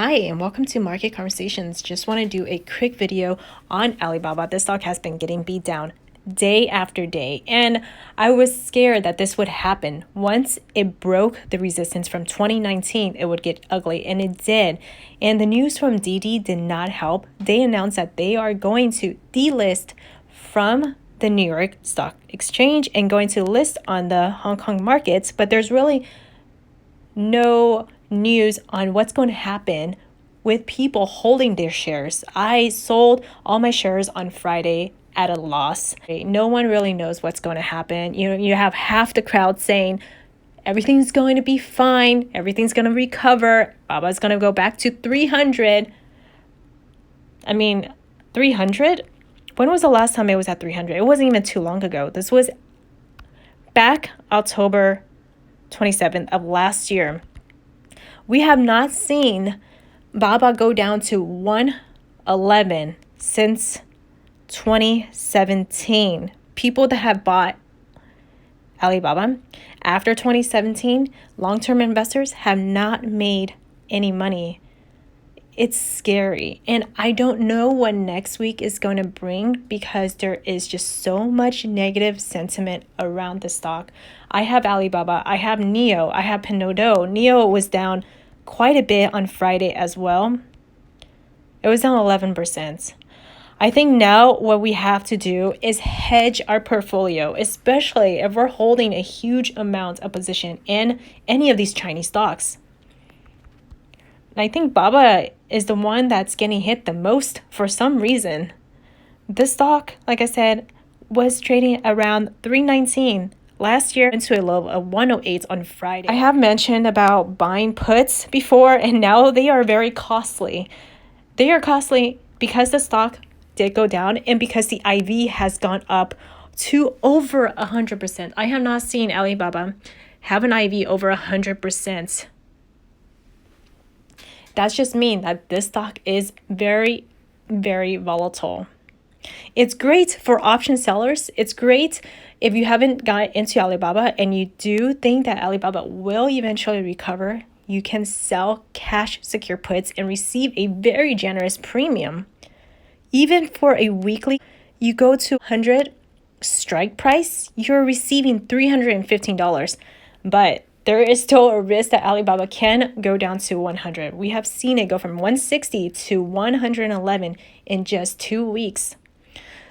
Hi, and welcome to Market Conversations. Just want to do a quick video on Alibaba. This stock has been getting beat down day after day, and I was scared that this would happen. Once it broke the resistance from 2019, it would get ugly, and it did. And the news from DD did not help. They announced that they are going to delist from the New York Stock Exchange and going to list on the Hong Kong markets, but there's really no news on what's going to happen with people holding their shares. I sold all my shares on Friday at a loss. No one really knows what's going to happen. You have half the crowd saying everything's going to be fine, everything's going to recover, Baba's going to go back to 300. 300? When was the last time it was at 300? It wasn't even too long ago. This was back October 27th of last year. We have not seen Baba go down to 111 since 2017. People that have bought Alibaba after 2017, long-term investors have not made any money. It's scary, and I don't know what next week is going to bring because there is just so much negative sentiment around the stock. I have Alibaba, I have NIO, I have Pinduoduo. NIO was down quite a bit on Friday as well. It was down 11%. I think now what we have to do is hedge our portfolio, especially if we're holding a huge amount of position in any of these Chinese stocks. I think Baba is the one that's getting hit the most for some reason. This stock, like I said, was trading around 319 last year into a low of 108 on Friday. I have mentioned about buying puts before, and now they are very costly. They are costly because the stock did go down and because the IV has gone up to over 100%. I have not seen Alibaba have an IV over 100%. That's just mean that this stock is very, very volatile. It's great for option sellers. It's great if you haven't got into Alibaba and you do think that Alibaba will eventually recover. You can sell cash secure puts and receive a very generous premium. Even for a weekly, you go to 100 strike price, you're receiving $315. But there is still a risk that Alibaba can go down to 100. We have seen it go from 160 to 111 in just 2 weeks.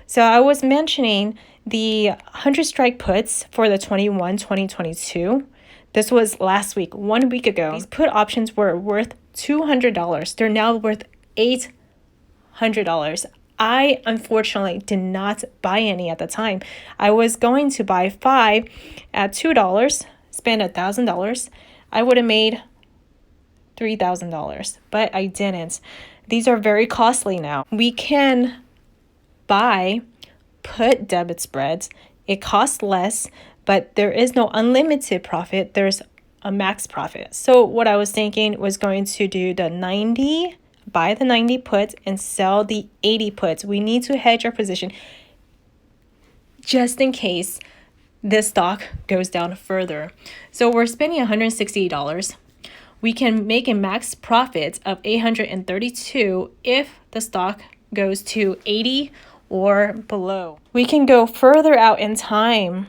So I was mentioning the 100 strike puts for the 2022. This was last week, 1 week ago. These put options were worth $200. They're now worth $800. I unfortunately did not buy any at the time. I was going to buy 5 at $2. Spend $1,000, I would have made $3,000, but I didn't. These are very costly now. We can buy put debit spreads. It costs less, but there is no unlimited profit. There's a max profit. So what I was thinking was going to do the 90, buy the 90 puts and sell the 80 puts. We need to hedge our position just in case this stock goes down further. So we're spending $160. We can make a max profit of $832 if the stock goes to 80 or below. We can go further out in time.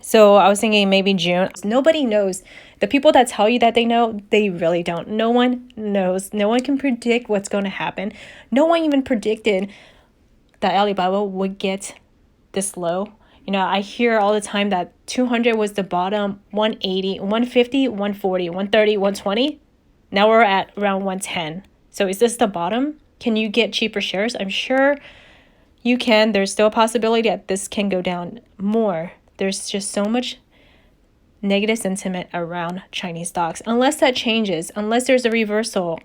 So I was thinking maybe June. Nobody knows. The people that tell you that they know, they really don't. No one knows. No one can predict what's going to happen. No one even predicted that Alibaba would get this low. I hear all the time that 200 was the bottom, 180, 150, 140, 130, 120. Now we're at around 110. So is this the bottom? Can you get cheaper shares? I'm sure you can. There's still a possibility that this can go down more. There's just so much negative sentiment around Chinese stocks. Unless that changes, unless there's a reversal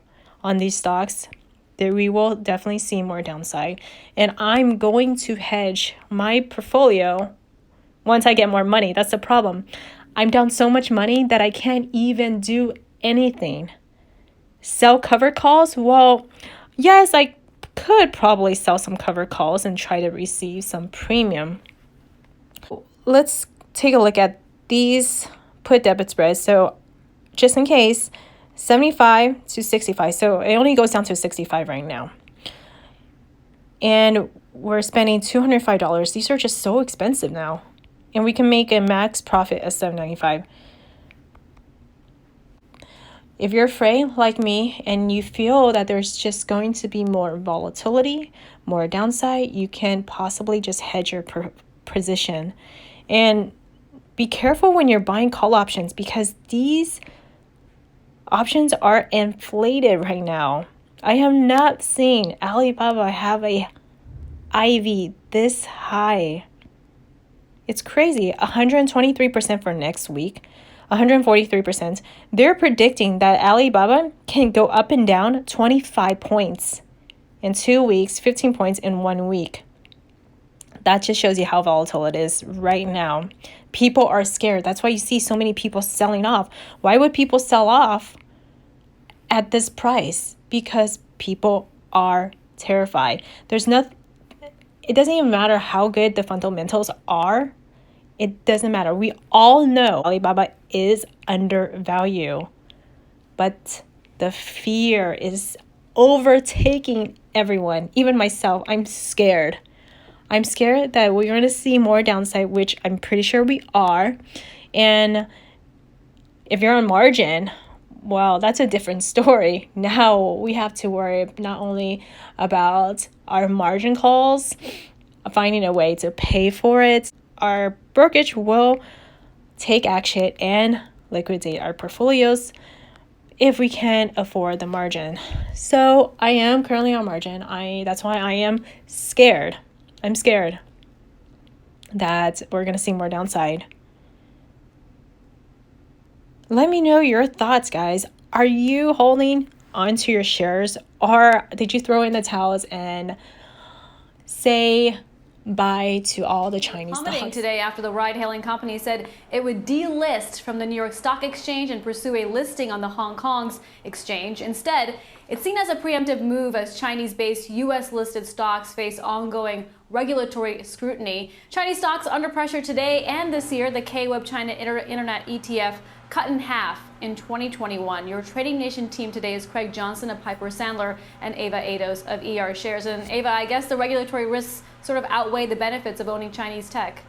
on these stocks, there we will definitely see more downside. And I'm going to hedge my portfolio once I get more money. That's the problem. I'm down so much money that I can't even do anything. Sell covered calls? Well, yes, I could probably sell some covered calls and try to receive some premium. Let's take a look at these put debit spreads. So just in case, 75 to 65. So it only goes down to 65 right now. And we're spending $205. These are just so expensive now. And we can make a max profit of $7.95. If you're afraid like me and you feel that there's just going to be more volatility, more downside, you can possibly just hedge your position. And be careful when you're buying call options because these options are inflated right now. I have not seen Alibaba have a IV this high. It's crazy. 123% for next week. 143%. They're predicting that Alibaba can go up and down 25 points in 2 weeks, 15 points in 1 week. That just shows you how volatile it is right now. People are scared. That's why you see so many people selling off. Why would people sell off at this price? Because people are terrified. It doesn't even matter how good the fundamentals are. It doesn't matter. We all know Alibaba is undervalued, but the fear is overtaking everyone, even myself. I'm scared. I'm scared that we're going to see more downside, which I'm pretty sure we are. And if you're on margin, well, that's a different story. Now we have to worry not only about our margin calls, finding a way to pay for it. Our brokerage will take action and liquidate our portfolios if we can afford the margin. So I am currently on margin. That's why I am scared. I'm scared that we're going to see more downside. Let me know your thoughts, guys. Are you holding onto your shares or did you throw in the towels and say bye to all the Chinese stocks? Today after the ride-hailing company said it would delist from the New York Stock Exchange and pursue a listing on the Hong Kong's exchange. Instead, it's seen as a preemptive move as Chinese-based U.S.-listed stocks face ongoing regulatory scrutiny. Chinese stocks under pressure today and this year. The K-Web China Internet ETF cut in half in 2021. Your Trading Nation team today is Craig Johnson of Piper Sandler and Ava Ados of ER Shares. And Ava, I guess the regulatory risks sort of outweigh the benefits of owning Chinese tech.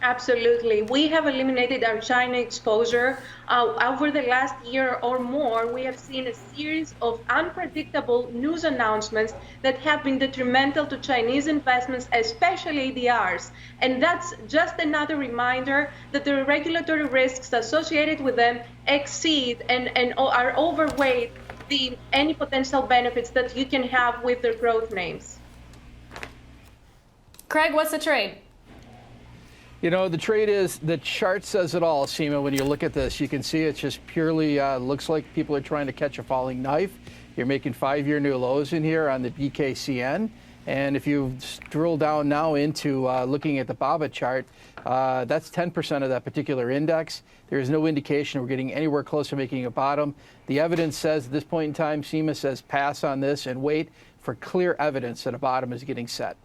Absolutely. We have eliminated our China exposure. Over the last year or more, we have seen a series of unpredictable news announcements that have been detrimental to Chinese investments, especially ADRs. And that's just another reminder that the regulatory risks associated with them exceed and are overweight any potential benefits that you can have with their growth names. Craig, what's the trade? You know, the trade is, the chart says it all, Seema. When you look at this, you can see it just purely looks like people are trying to catch a falling knife. You're making 5-year new lows in here on the BKCN. And if you drill down now into looking at the BABA chart, that's 10% of that particular index. There is no indication we're getting anywhere close to making a bottom. The evidence says at this point in time, Seema says pass on this and wait for clear evidence that a bottom is getting set.